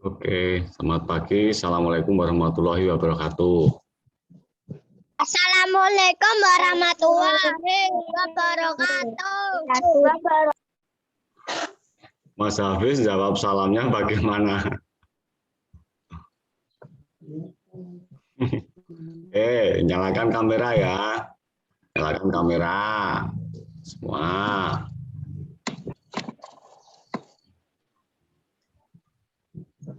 Oke, selamat pagi. Assalamualaikum warahmatullahi wabarakatuh. Assalamualaikum warahmatullahi wabarakatuh. Mas Hafiz jawab salamnya bagaimana? Nyalakan kamera ya. Nyalakan kamera. Semua.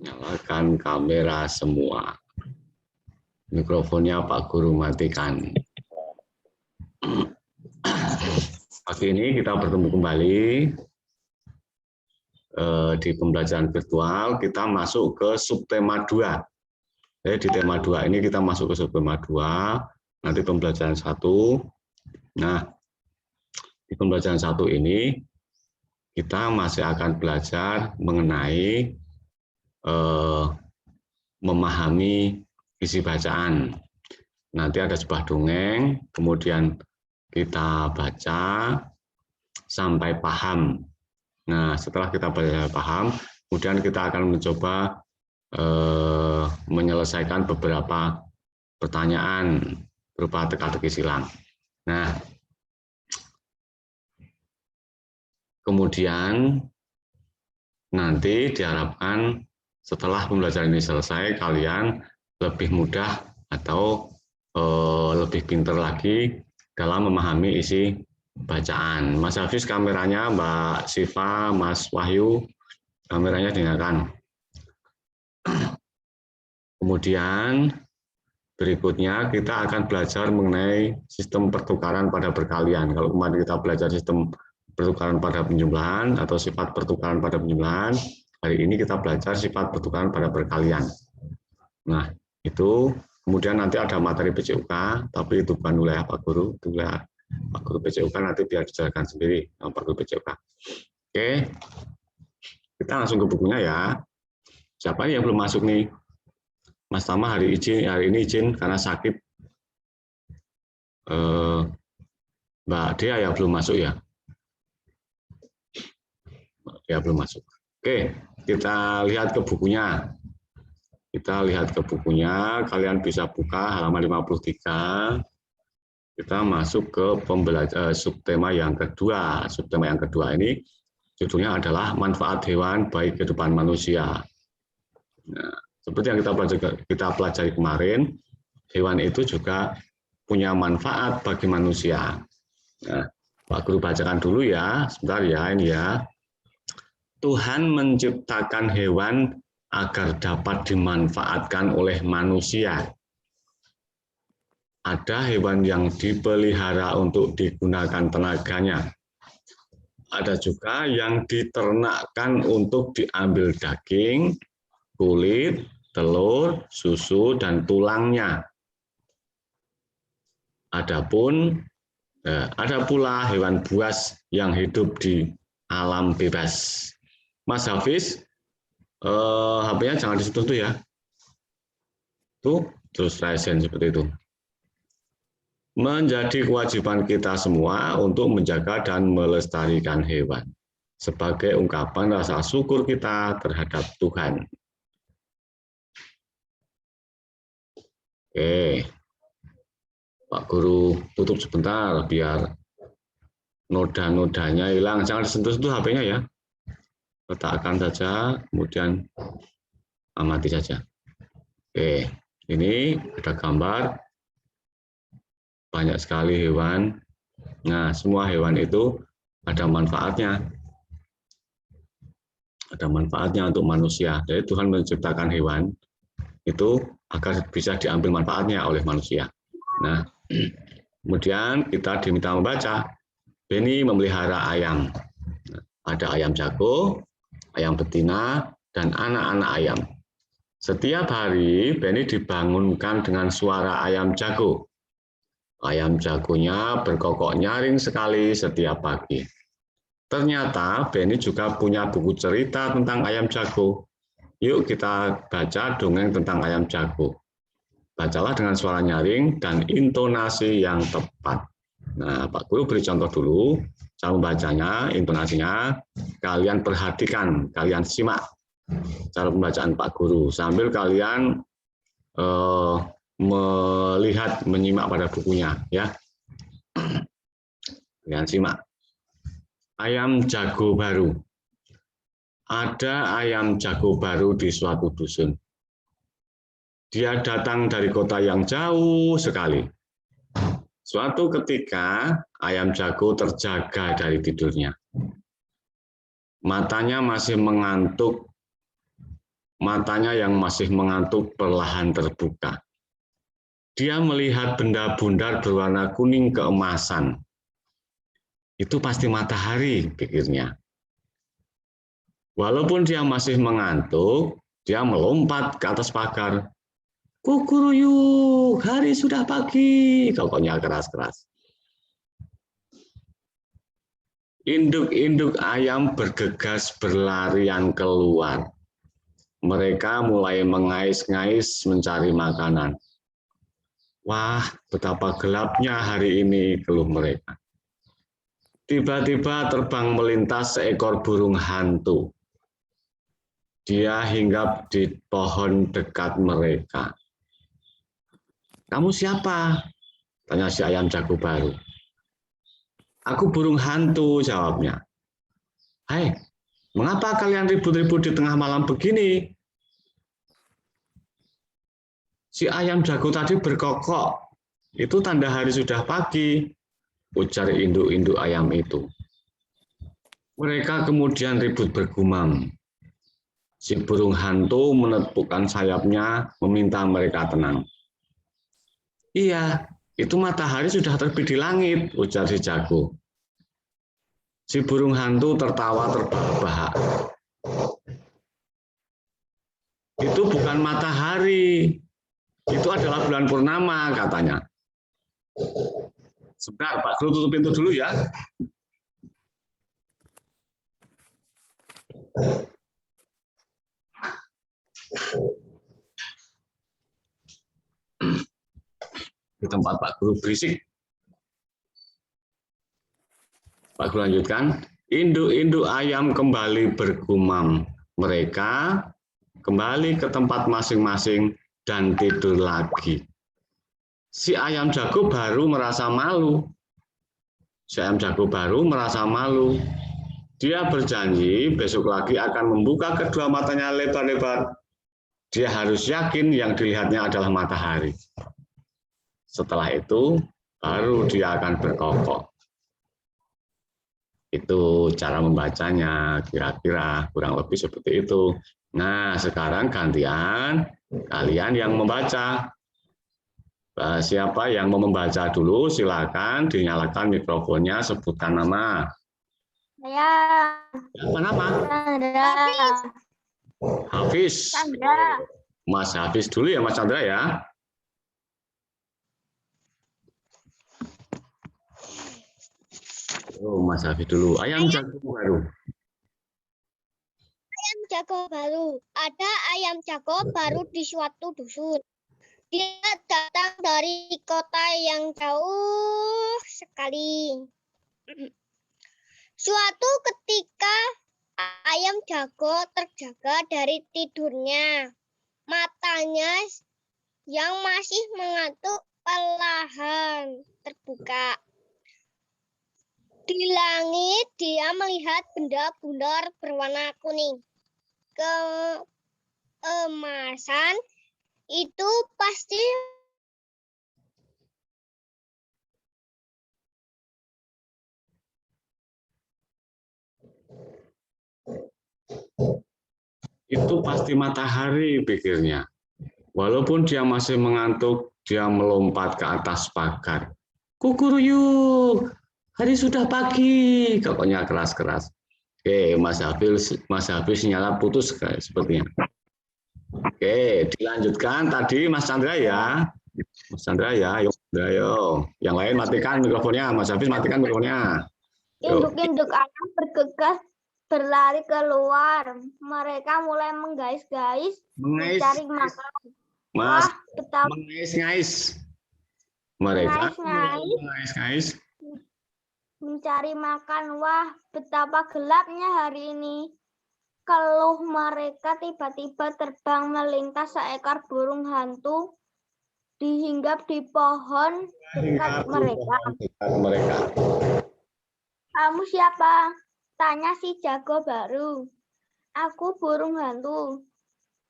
Nyalakan kamera semua. Mikrofonnya Pak Guru matikan. Pagi ini kita bertemu kembali di pembelajaran virtual. Kita masuk ke subtema 2. Di tema 2 ini kita masuk ke subtema 2. Nanti pembelajaran 1. Nah, di pembelajaran 1 ini kita masih akan belajar mengenai memahami isi bacaan. Nanti ada sebuah dongeng, kemudian kita baca sampai paham. Nah, setelah kita baca paham, kemudian kita akan mencoba menyelesaikan beberapa pertanyaan berupa teka-teki silang. Nah, kemudian nanti diharapkan setelah pembelajaran ini selesai, kalian lebih mudah atau lebih pintar lagi dalam memahami isi bacaan. Mas Hafiz kameranya, Mbak Siva, Mas Wahyu, kameranya dinyalakan. Kemudian berikutnya kita akan belajar mengenai sistem pertukaran pada perkalian. Kalau kemarin kita belajar sistem pertukaran pada penjumlahan atau sifat pertukaran pada penjumlahan, hari ini kita belajar sifat pertukaran pada perkalian. Nah, itu kemudian nanti ada materi PCUK, tapi itu bukan wilayah Pak Guru, itu wilayah Pak Guru PCUK, nanti biar dijelaskan sendiri sama Pak Guru PCUK. Oke, kita langsung ke bukunya ya. Siapa yang belum masuk nih? Mas Tama hari ini izin karena sakit. Mbak Dea ya belum masuk ya? Mbak Dea belum masuk. Oke, kita lihat ke bukunya. Kita lihat ke bukunya, kalian bisa buka halaman 53. Kita masuk ke subtema yang kedua. Subtema yang kedua ini judulnya adalah manfaat hewan baik kehidupan manusia. Nah, seperti yang kita pelajari kemarin, hewan itu juga punya manfaat bagi manusia. Nah, Pak Guru bacakan dulu ya, sebentar ya ini ya. Tuhan menciptakan hewan agar dapat dimanfaatkan oleh manusia. Ada hewan yang dipelihara untuk digunakan tenaganya. Ada juga yang diternakkan untuk diambil daging, kulit, telur, susu, dan tulangnya. Ada pula hewan buas yang hidup di alam bebas. Mas Hafiz, HP-nya jangan di situ tuh ya. Tuh, terus resen seperti itu. Menjadi kewajiban kita semua untuk menjaga dan melestarikan hewan sebagai ungkapan rasa syukur kita terhadap Tuhan. Oke, Pak Guru tutup sebentar biar noda-nodanya hilang. Jangan disentuh-sentuh HP-nya ya. Letakkan saja, kemudian amati saja. Oke, ini ada gambar. Banyak sekali hewan. Nah, semua hewan itu ada manfaatnya. Ada manfaatnya untuk manusia. Jadi Tuhan menciptakan hewan itu agar bisa diambil manfaatnya oleh manusia. Nah, kemudian kita diminta membaca. Beni memelihara ayam. Ada ayam jago, ayam betina, dan anak-anak ayam. Setiap hari Beni dibangunkan dengan suara ayam jago. Ayam jagonya berkokok nyaring sekali setiap pagi. Ternyata Beni juga punya buku cerita tentang ayam jago. Yuk kita baca dongeng tentang ayam jago. Bacalah dengan suara nyaring dan intonasi yang tepat. Nah, Pak Guru beri contoh dulu. Cara membacanya, intonasinya, kalian perhatikan, kalian simak. cara pembacaan Pak Guru sambil kalian melihat, menyimak pada bukunya ya. Kalian simak. Ayam jago baru. Ada ayam jago baru di suatu dusun. Dia datang dari kota yang jauh sekali. Suatu ketika, ayam jago terjaga dari tidurnya. Matanya yang masih mengantuk perlahan terbuka. Dia melihat benda bundar berwarna kuning keemasan. Itu pasti matahari, pikirnya. Walaupun dia masih mengantuk, dia melompat ke atas pagar. Kukuruyuk, hari sudah pagi, kokoknya keras-keras. Induk-induk ayam bergegas berlarian keluar. Mereka mulai mengais-ngais mencari makanan. Wah, betapa gelapnya hari ini, keluh mereka. Tiba-tiba terbang melintas seekor burung hantu. Dia hinggap di pohon dekat mereka. Kamu siapa? Tanya si ayam jago baru. Aku burung hantu, jawabnya. Hai, mengapa kalian ribut-ribut di tengah malam begini? Si ayam jago tadi berkokok. Itu tanda hari sudah pagi, ujar induk-induk ayam itu. Mereka kemudian ribut bergumam. Si burung hantu menepukkan sayapnya, meminta mereka tenang. Iya, itu matahari sudah terbit di langit, ujar si jago. Si burung hantu tertawa terbahak-bahak. Itu bukan matahari, itu adalah bulan purnama, katanya. Sebentar, Pak Guru tutup pintu dulu ya. Di tempat Pak Guru berisik. Pak Guru lanjutkan. Induk-induk ayam kembali bergumam. Mereka kembali ke tempat masing-masing dan tidur lagi. Si ayam jago baru merasa malu. Dia berjanji besok lagi akan membuka kedua matanya lebar-lebar. Dia harus yakin yang dilihatnya adalah matahari. Setelah itu, baru dia akan berkokok. Itu cara membacanya, kira-kira kurang lebih seperti itu. Nah, sekarang gantian kalian yang membaca. Siapa yang mau membaca dulu, silakan dinyalakan mikrofonnya, sebutkan nama. Saya. Siapa nama? Chandra. Hafiz. Chandra. Mas Hafiz dulu ya, Mas Chandra ya. Oh, Mas Hafiz dulu. Ayam jago baru. Ayam jago baru. Ada ayam jago baru di suatu dusun. Dia datang dari kota yang jauh sekali. Suatu ketika ayam jago terjaga dari tidurnya. Matanya yang masih mengantuk perlahan terbuka. Di langit dia melihat benda bundar berwarna kuning. Keemasan itu pasti Matahari, pikirnya. Walaupun dia masih mengantuk, dia melompat ke atas pagar. Kukuruyuk, hari sudah pagi, kokoknya keras-keras. Oke, Mas Hafiz nyala putus sepertinya. Oke, dilanjutkan tadi Mas Chandra ya. Mas Chandra ya, ayo. Yang lain matikan mikrofonnya, Mas Hafiz matikan mikrofonnya. induk-induk ayam bergegas berlari keluar. Mereka mulai menggais-gais mencari makan. Mas, betapa mengais-ngais. Mereka mengais-ngais mencari makan. Wah, betapa gelapnya hari ini. Keluh mereka tiba-tiba terbang melintas seekor burung hantu dihinggap di pohon dekat mereka. Kamu siapa? Tanya si jago baru. Aku burung hantu.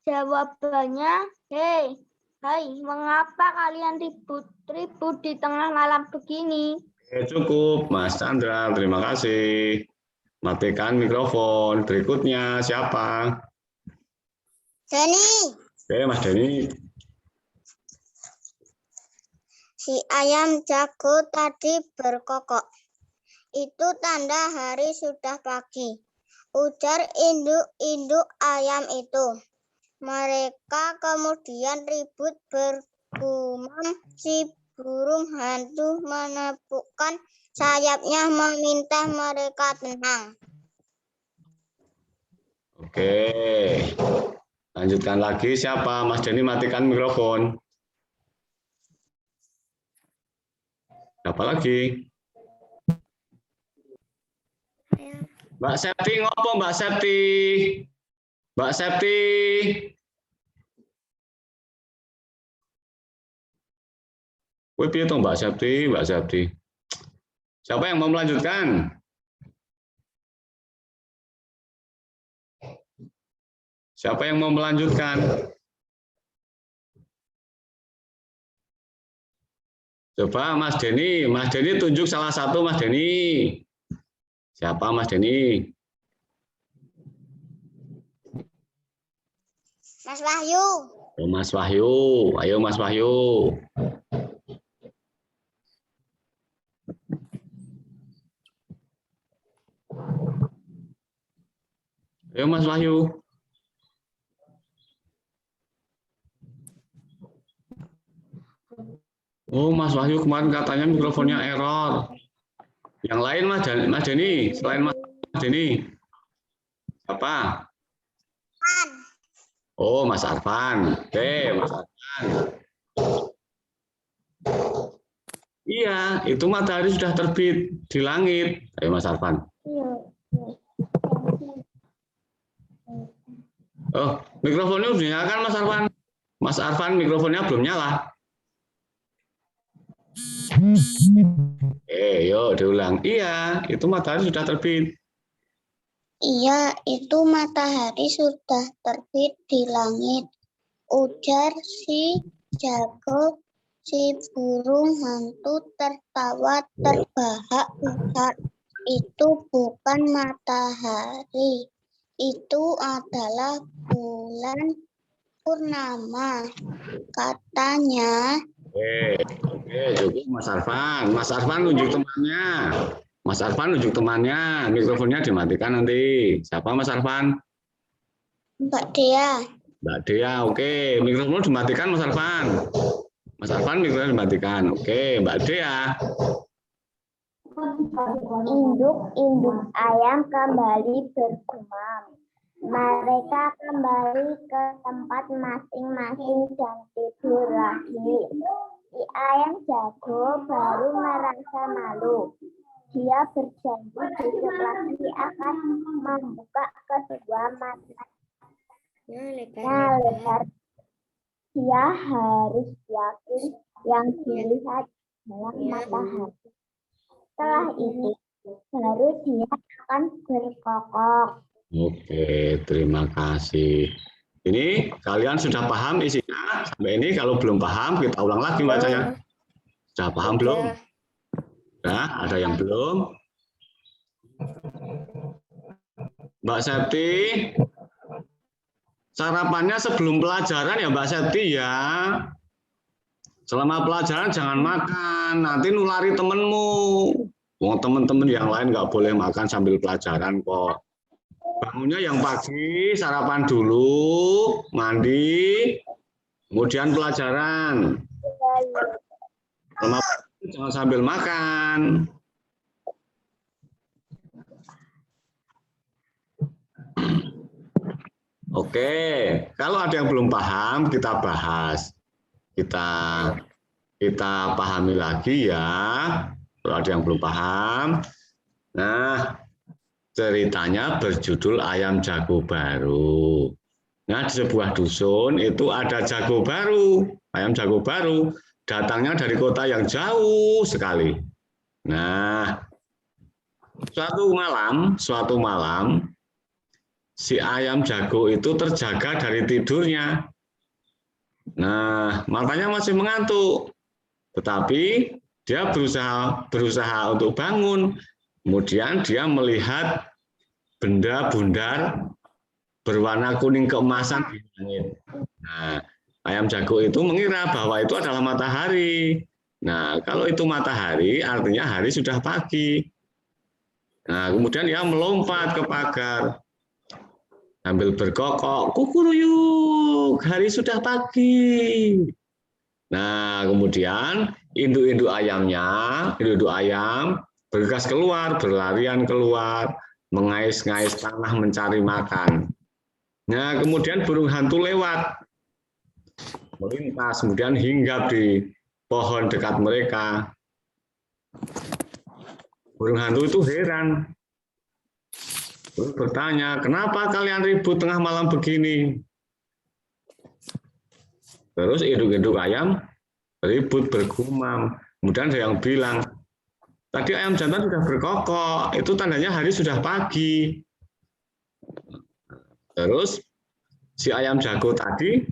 Jawabannya, hei, mengapa kalian ribut-ribut di tengah malam begini? Cukup, Mas Chandra. Terima kasih. Matikan mikrofon. Berikutnya siapa? Deni. Oke, Mas Denny. Si ayam jago tadi berkokok. Itu tanda hari sudah pagi. Ujar induk-induk ayam itu. Mereka kemudian ribut bergumam. Si burung hantu menepukkan sayapnya meminta mereka tenang. Oke. Lanjutkan lagi siapa? Mas Denny matikan mikrofon. Siapa lagi? Mbak Septi ngopo Mbak Septi? Mbak Septi. Wih, piye toh Mbak Septi, Mbak Septi. Siapa yang mau melanjutkan? Siapa yang mau melanjutkan? Coba Mas Denny tunjuk salah satu Mas Denny. Siapa Mas Denny? Mas Wahyu. Oh, Mas Wahyu, ayo Mas Wahyu. Ayo Mas Wahyu. Oh, Mas Wahyu kemarin katanya mikrofonnya error. Yang lain Mas Denny, selain Mas Denny. Apa? Oh, Mas Arfan. Oke, Mas Arfan. Iya, itu matahari sudah terbit di langit. Ayo Mas Arfan. Oh, mikrofonnya udah nyala kan Mas Arfan? Mas Arfan mikrofonnya belum nyala. Yuk diulang. Iya, itu matahari sudah terbit. Iya, itu matahari sudah terbit di langit. Ujar si jago. Si burung hantu tertawa terbahak-bahak. Itu bukan matahari. Itu adalah bulan purnama. Katanya. Oke, cukup Mas Arfan. Mas Arfan nunjuk temannya. Mas Arfan nunjuk temannya. Mikrofonnya dimatikan nanti. Siapa Mas Arfan? Mbak Dea. Mbak Dea, oke. Mikrofonnya dimatikan Mas Arfan. Mas Arfan mikrofonnya dimatikan. Oke, Mbak Dea. Induk-induk ayam kembali bergumam. Mereka kembali ke tempat masing-masing dan tidur lagi. Si ayam jago baru merasa malu. Dia berjanji besok lagi akan membuka kedua matanya lebar. Dia harus yakin yang dilihat dalam matahari. Setelah itu, baru dia akan berkokok. Oke, terima kasih. Ini kalian sudah paham isinya? Sampai ini kalau belum paham, kita ulang lagi bacanya. Sudah paham belum? Nah, ada yang belum? Mbak Septi, sarapannya sebelum pelajaran ya Mbak Septi ya. Selama pelajaran jangan makan, nanti nulari temenmu. Mau teman-teman yang lain nggak boleh makan sambil pelajaran kok. Bangunnya yang pagi, sarapan dulu, mandi, kemudian pelajaran. Selama jangan sambil makan. Oke, kalau ada yang belum paham, kita bahas. Kita pahami lagi ya. Kalau ada yang belum paham. Nah, ceritanya berjudul Ayam Jago Baru. Nah, di sebuah dusun itu ada jago baru, ayam jago baru, datangnya dari kota yang jauh sekali. Nah, suatu malam, si ayam jago itu terjaga dari tidurnya. Nah, matanya masih mengantuk, tetapi dia berusaha untuk bangun. Kemudian dia melihat benda bundar berwarna kuning keemasan di langit. Nah, ayam jago itu mengira bahwa itu adalah matahari. Nah, kalau itu matahari, artinya hari sudah pagi. Nah, kemudian dia melompat ke pagar sambil berkokok, kukuruyuk, hari sudah pagi. Nah, kemudian induk-induk ayam bergegas keluar, berlarian keluar, mengais-ngais tanah mencari makan. Nah, kemudian burung hantu lewat, melintas, kemudian hinggap di pohon dekat mereka. Burung hantu itu heran. Terus bertanya, kenapa kalian ribut tengah malam begini? Terus induk-induk ayam ribut bergumam. Kemudian ada yang bilang, tadi ayam jantan sudah berkokok, itu tandanya hari sudah pagi. Terus si ayam jago tadi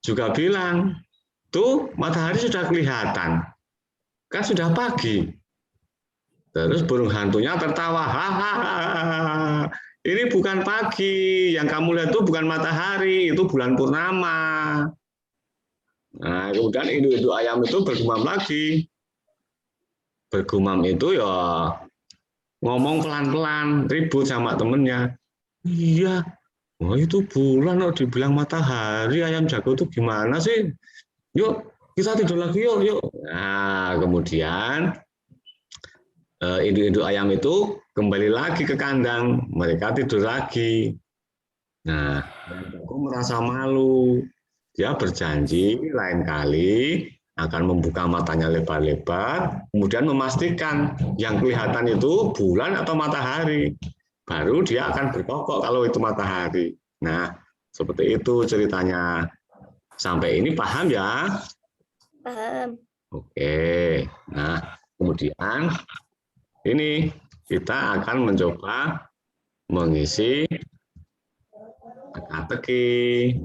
juga bilang, tuh matahari sudah kelihatan, kan sudah pagi. Terus burung hantunya tertawa, hahaha, ini bukan pagi, yang kamu lihat itu bukan matahari, itu bulan purnama. Nah, kemudian induk-induk ayam itu bergumam lagi. Bergumam itu ya ngomong pelan-pelan, ribut sama temennya. Iya, oh itu bulan, oh dibilang matahari, ayam jago itu gimana sih? Yuk, kita tidur lagi yuk. Nah, kemudian induk-induk ayam itu kembali lagi ke kandang, mereka tidur lagi. Nah, ayam jago merasa malu. Dia berjanji lain kali akan membuka matanya lebar-lebar, kemudian memastikan yang kelihatan itu bulan atau matahari. Baru dia akan berkokok kalau itu matahari. Nah, seperti itu ceritanya. Sampai ini paham ya? Paham. Oke. Nah, kemudian ini kita akan mencoba mengisi teka-teki.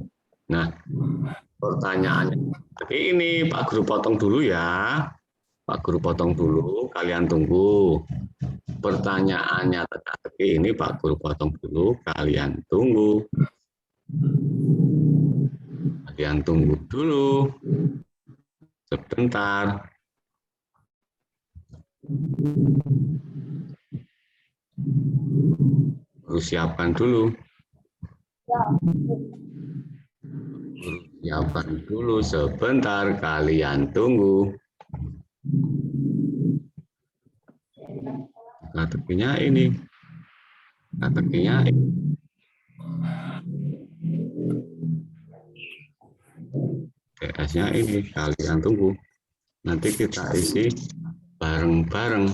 Nah, pertanyaannya ini Pak Guru potong dulu ya. Pak Guru potong dulu, kalian tunggu. Pertanyaannya teka-teki ini Pak Guru potong dulu, kalian tunggu. Kalian tunggu dulu. Sebentar. Guru siapkan dulu. Siapkan dulu sebentar, kalian tunggu. Teka-tekinya ini. Teka-tekinya ini. PS-nya ini, kalian tunggu. Nanti kita isi bareng-bareng.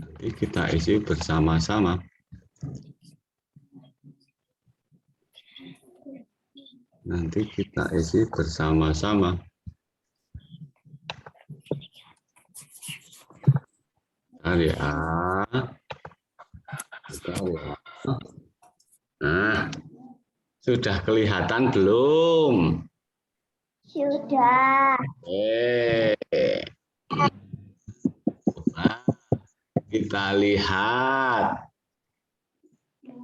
Nanti kita isi bersama-sama. Nanti kita isi bersama-sama. Bentar ya. Bentar ya. Nah, sudah kelihatan belum? Sudah. Nah, kita lihat.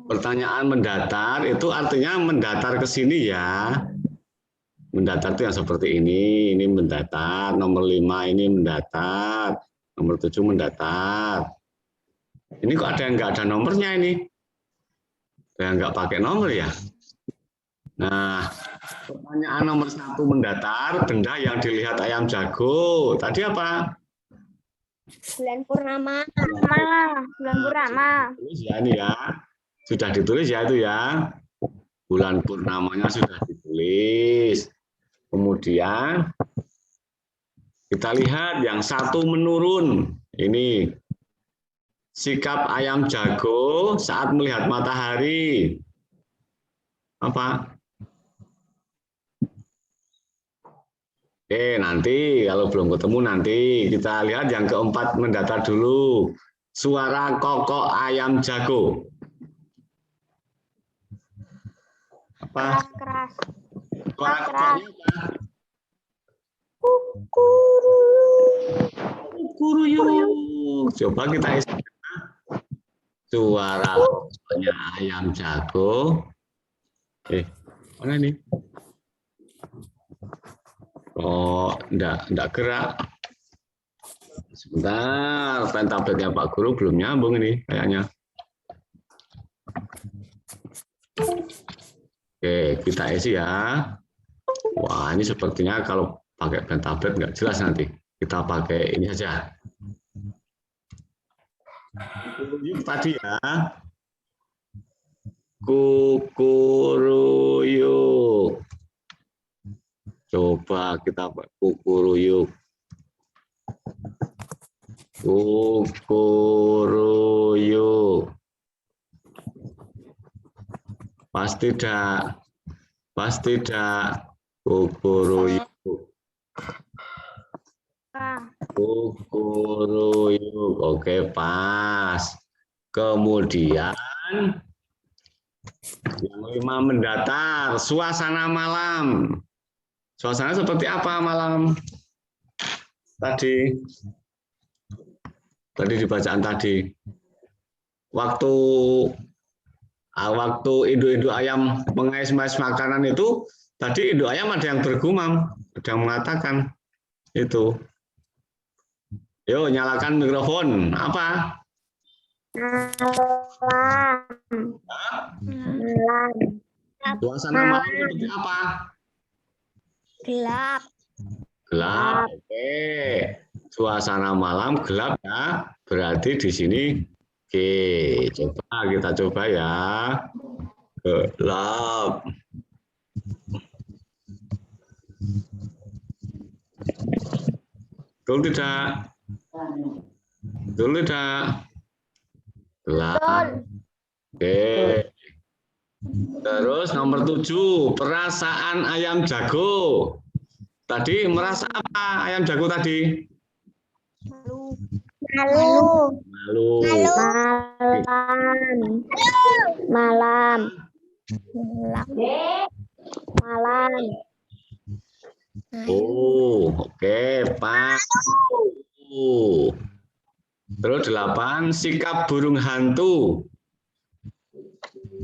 Pertanyaan mendatar itu artinya mendatar ke sini ya. Mendatar itu yang seperti ini mendatar, nomor 5 ini mendatar, nomor 7 mendatar. Ini kok ada yang nggak ada nomornya ini? Ada yang nggak pakai nomor ya? Nah, pertanyaan nomor 1 mendatar, benda yang dilihat ayam jago. Tadi apa? Bulan purnama. Bulan purnama. Ya ini ya. Sudah ditulis ya itu ya. Bulan purnamanya sudah ditulis. Kemudian Kita lihat yang satu menurun. Ini sikap ayam jago saat melihat matahari. Apa? Oke, nanti kalau belum ketemu nanti kita lihat yang keempat mendatar dulu. Suara kokok ayam jago. Apa? Keras. Suara kokoknya apa? Kukuruyuk. Coba kita isi. Suara kokoknya ayam jago. Mana nih? Oh, enggak gerak. Sebentar, pen tabletnya Pak Guru belum nyambung ini kayaknya. Oke, kita isi ya. Wah, ini sepertinya kalau pakai pen tablet nggak jelas nanti. Kita pakai ini saja. Kukuruyuk tadi ya. Kukuruyuk. Coba kita kukuruyuk. Kukuruyuk. Pasti tidak. Pasti tidak. Kukuruyuk. Kukuruyuk. Oke, pas. Kemudian yang 5 mendatar, suasana malam. Suasana seperti apa malam tadi? Tadi di bacaan tadi. Waktu induk-induk ayam mengais-ngais makanan itu, tadi induk ayam ada yang bergumam, ada yang mengatakan itu. Yuk, nyalakan mikrofon. Apa? Malam. Suasana malam seperti apa? Gelap. Gelap. Oke. Suasana malam gelap ya. Berarti di sini oke. Kita coba ya. Gelap. Betul tidak? Betul tidak? Gelap. Oke. Terus nomor 7, perasaan ayam jago. Tadi merasa apa ayam jago tadi? Malu. Malu. Malam. Malam. Oh, oke, Pak. Terus 8, sikap burung hantu.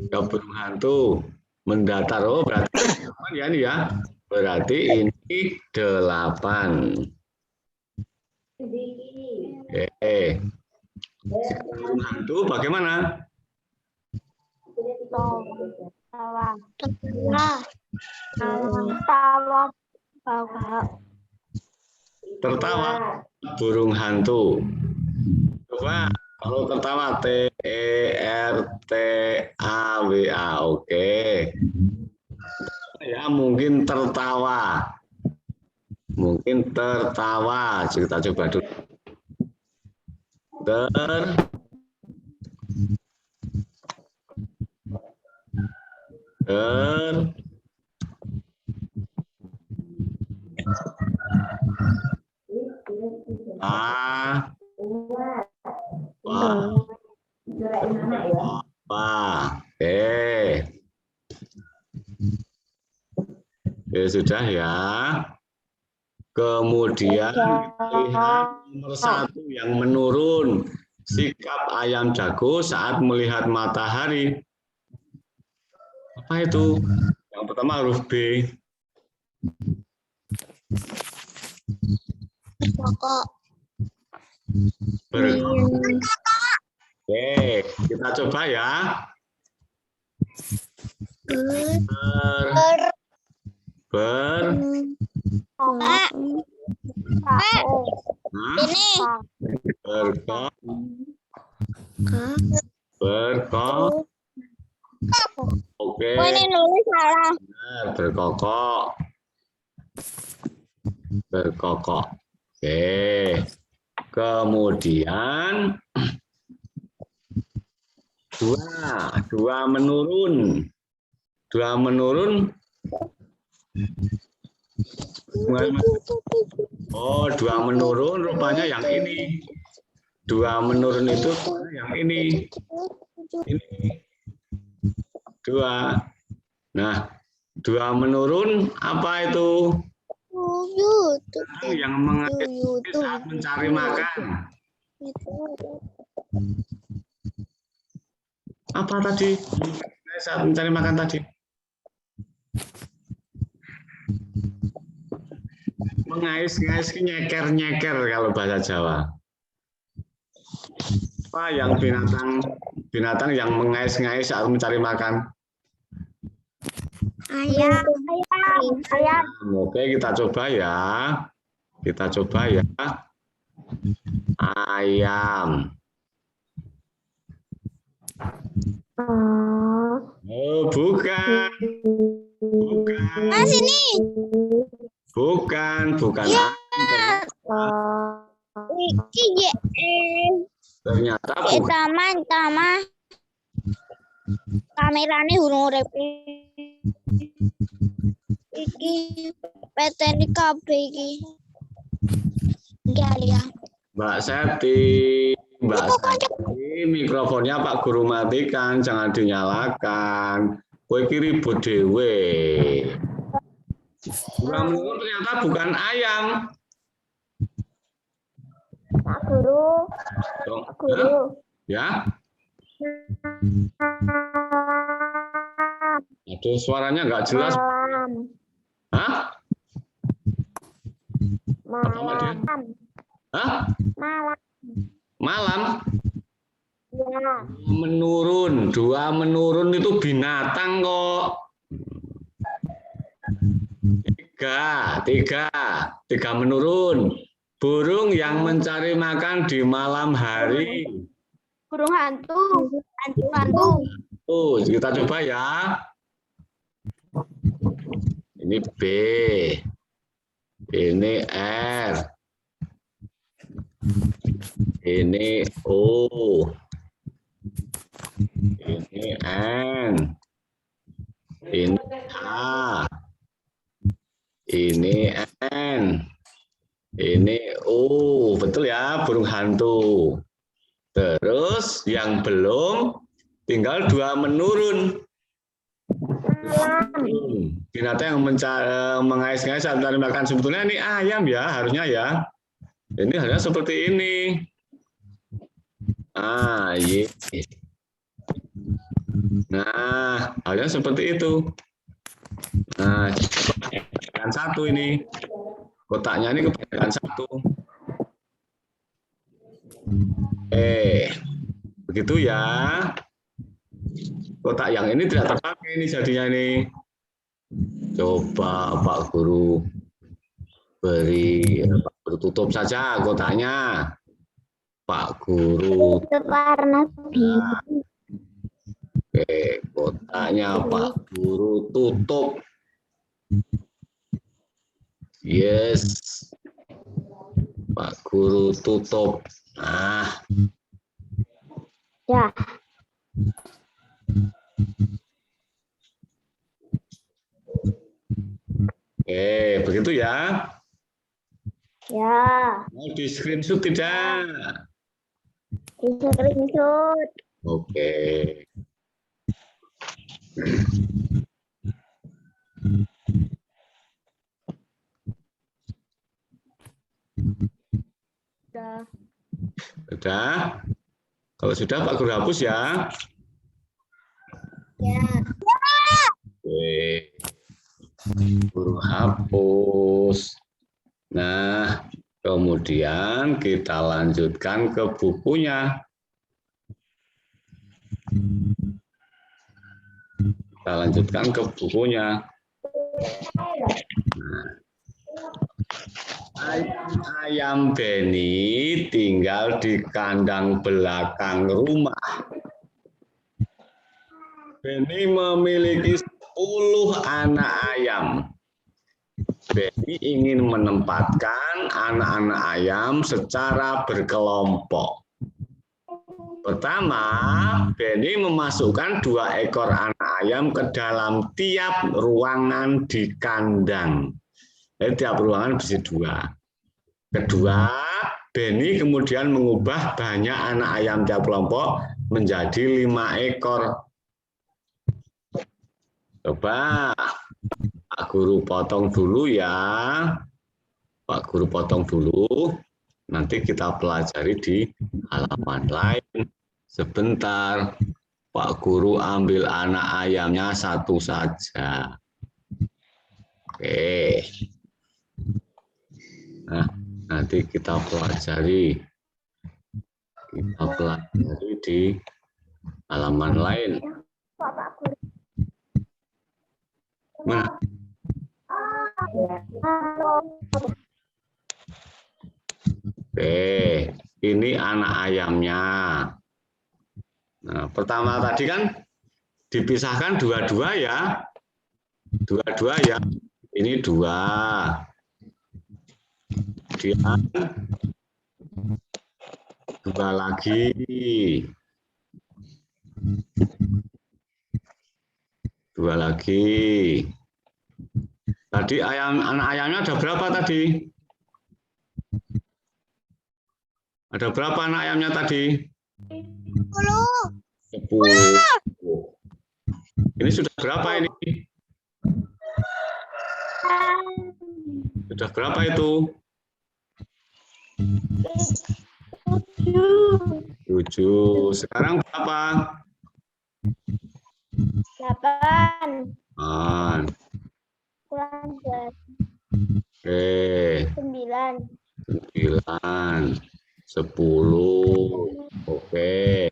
Sikap burung hantu mendatar. Oh, berarti 8 ya ini ya. Berarti ini 8. Oke. Sikap burung hantu bagaimana? Tertawa burung hantu. Coba kalau tertawa TERTAWA. Oke. Ya mungkin tertawa. Mungkin tertawa. Kita coba dulu. Oke, sudah ya. Kemudian kita lihat nomor 1 yang menurun. Sikap ayam jago saat melihat matahari. Apa itu? Yang pertama huruf B. Kokok. Oke, kita coba ya. Oke. Ini nulis salah. Berkokok. Berkokok. Oke. Oke. Kemudian dua menurun. Dua menurun. Oh, dua menurun rupanya yang ini. Dua menurun itu yang ini. Ini. Dua. Nah, dua menurun apa itu? Yang mengais saat mencari makan. Apa tadi? Saat mencari makan tadi. Mengais-ngais, nyeker-nyeker kalau bahasa Jawa. Apa yang binatang yang mengais-ngais saat mencari makan? Ayam. Oke, kita coba ya. Kita coba ya. Ayam. Oh, bukan. Bukan. Mas ini. Bukan Ya. Ternyata bukan. Taman. Kamerane hurung urip. Iki peteni kabeh iki. Ya. Mbak Seti, mikrofonnya Pak Guru matikan, jangan dinyalakan. Kowe iki ribut dhewe. Dua menurun ternyata bukan ayam. Pak Guru. Pak Guru. Ya. Aduh, suaranya nggak jelas. Malam. Hah? Malam. Hah? Malam. Malam? Ya. Menurun. Dua menurun itu binatang kok. Tiga menurun. Burung yang mencari makan di malam hari. Burung hantu. Hantu. Oh, kita coba ya. Ini B. Ini R. Ini O. Ini N. Ini H. Ini N. Ini O. Betul ya, burung hantu. Terus yang belum tinggal dua menurun. Binatang yang mengais-ngais saat mencari makan, sebetulnya ini ayam ya, harusnya ya. Ini harusnya seperti ini. Iya. Nah, harusnya seperti itu. Nah, kebanyakan satu ini. Kotaknya ini kebanyakan satu. Begitu ya. Kotak yang ini tidak terpakai ini jadinya ini. Coba Pak Guru Pak Guru tutup saja kotaknya. Pak Guru. Warna biru. Oke, kotaknya Pak Guru tutup. Yes. Pak Guru tutup. Nah. Ya. Oke, begitu ya. Ya. Mau di screenshot tidak? Di screenshot. Oke. Sudah? Kalau sudah Pak Guru hapus ya. Ya. Oke. Guru hapus. Nah, kemudian kita lanjutkan ke bukunya. Kita lanjutkan ke bukunya. Ayam Beni tinggal di kandang belakang rumah. Beni memiliki 10 anak ayam. Benny ingin menempatkan anak-anak ayam secara berkelompok. Pertama, Benny memasukkan 2 ekor anak ayam ke dalam tiap ruangan di kandang. Jadi tiap ruangan bisa 2. Kedua, Benny kemudian mengubah banyak anak ayam tiap kelompok menjadi 5 ekor. Coba Pak Guru potong dulu ya. Pak Guru potong dulu. Nanti kita pelajari di halaman lain. Sebentar. Pak Guru ambil anak ayamnya 1 saja. Oke. Nah, nanti kita pelajari. Kita pelajari di halaman lain. Nah. Oke, ini anak ayamnya. Nah, pertama tadi kan dipisahkan 2-2 ya. 2-2 ya. Ini 2. Kemudian 2 lagi. 2 lagi. Tadi anak ayamnya ada berapa tadi? Ada berapa anak ayamnya tadi? 10. Ini sudah berapa ini? Sudah berapa itu? 7. Sekarang berapa? 8. 8. Kurang 2. Oke. 9. 9. 10. Oke.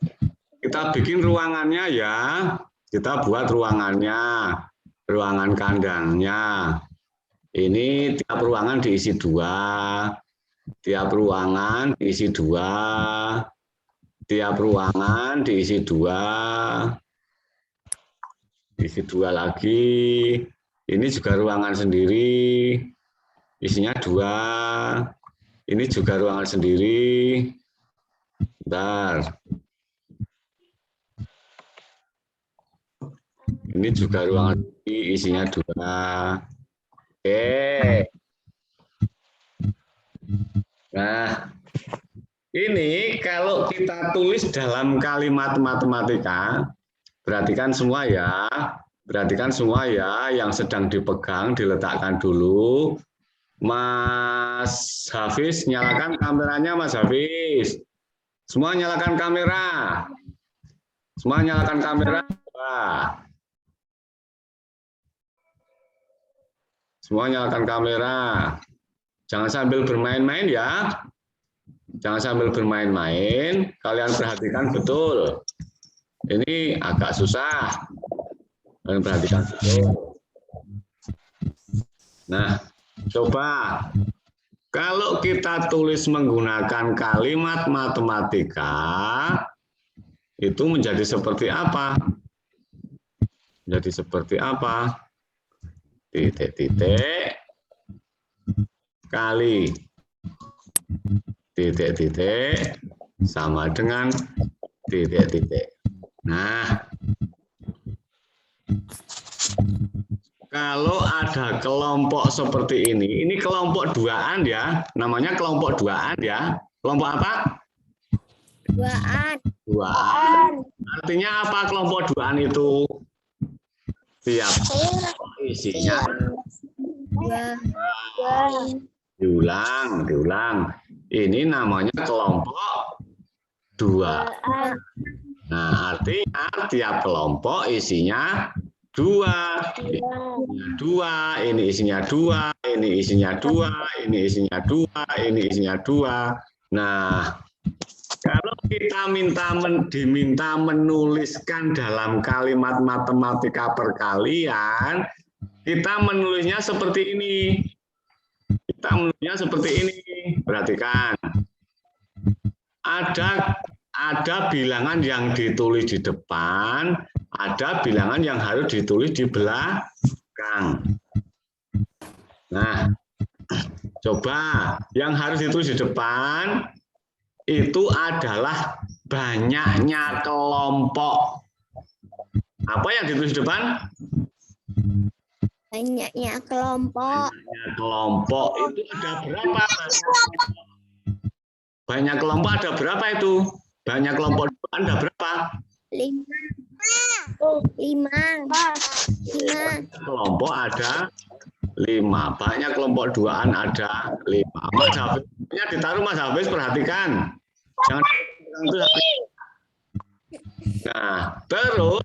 Kita bikin ruangannya ya. Kita buat ruangannya. Ruangan kandangnya. Ini tiap ruangan diisi 2. Tiap ruangan diisi 2. Tiap ruangan diisi 2. Diisi 2 lagi. Ini juga ruangan sendiri. Isinya 2. Ini juga ruangan sendiri. Bentar. Ini juga ruangan sendiri, isinya 2. Oke. Nah, ini kalau kita tulis dalam kalimat matematika, perhatikan semua ya. Perhatikan semua ya, yang sedang dipegang diletakkan dulu. Mas Hafiz, nyalakan kameranya Mas Hafiz. Semua nyalakan kamera. Semua nyalakan kamera. Wah. Semua nyalakan kamera. Jangan sambil bermain-main ya. Jangan sambil bermain-main. Kalian perhatikan betul. Ini agak susah. Kalian perhatikan betul. Nah, coba. Kalau kita tulis menggunakan kalimat matematika, itu menjadi seperti apa? Menjadi seperti apa? Titik-titik kali titik-titik sama dengan titik-titik. Nah, kalau ada kelompok seperti ini kelompok 2-an ya, namanya kelompok 2-an ya. Kelompok apa? 2-an. 2-an. Artinya apa kelompok 2-an itu? Tiap isinya diulang. Ini namanya kelompok 2. Nah, artinya tiap kelompok isinya 2. Ini isinya 2, ini isinya 2, ini isinya 2, ini isinya 2. Nah, kalau kita diminta menuliskan dalam kalimat matematika perkalian, kita menulisnya seperti ini. Kita menulisnya seperti ini. Perhatikan. Ada bilangan yang ditulis di depan, ada bilangan yang harus ditulis di belakang. Nah, coba yang harus ditulis di depan itu adalah banyaknya kelompok. Apa yang ditulis di depan? Banyaknya kelompok. Banyaknya kelompok itu ada berapa? Banyak kelompok ada berapa itu? Banyak kelompok ada berapa? 5. Kelompok ada 5. Banyak kelompok duaan ada 5. Mas Hafiz, ditaruh Mas Hafiz, perhatikan. Jangan itu. Nah, terus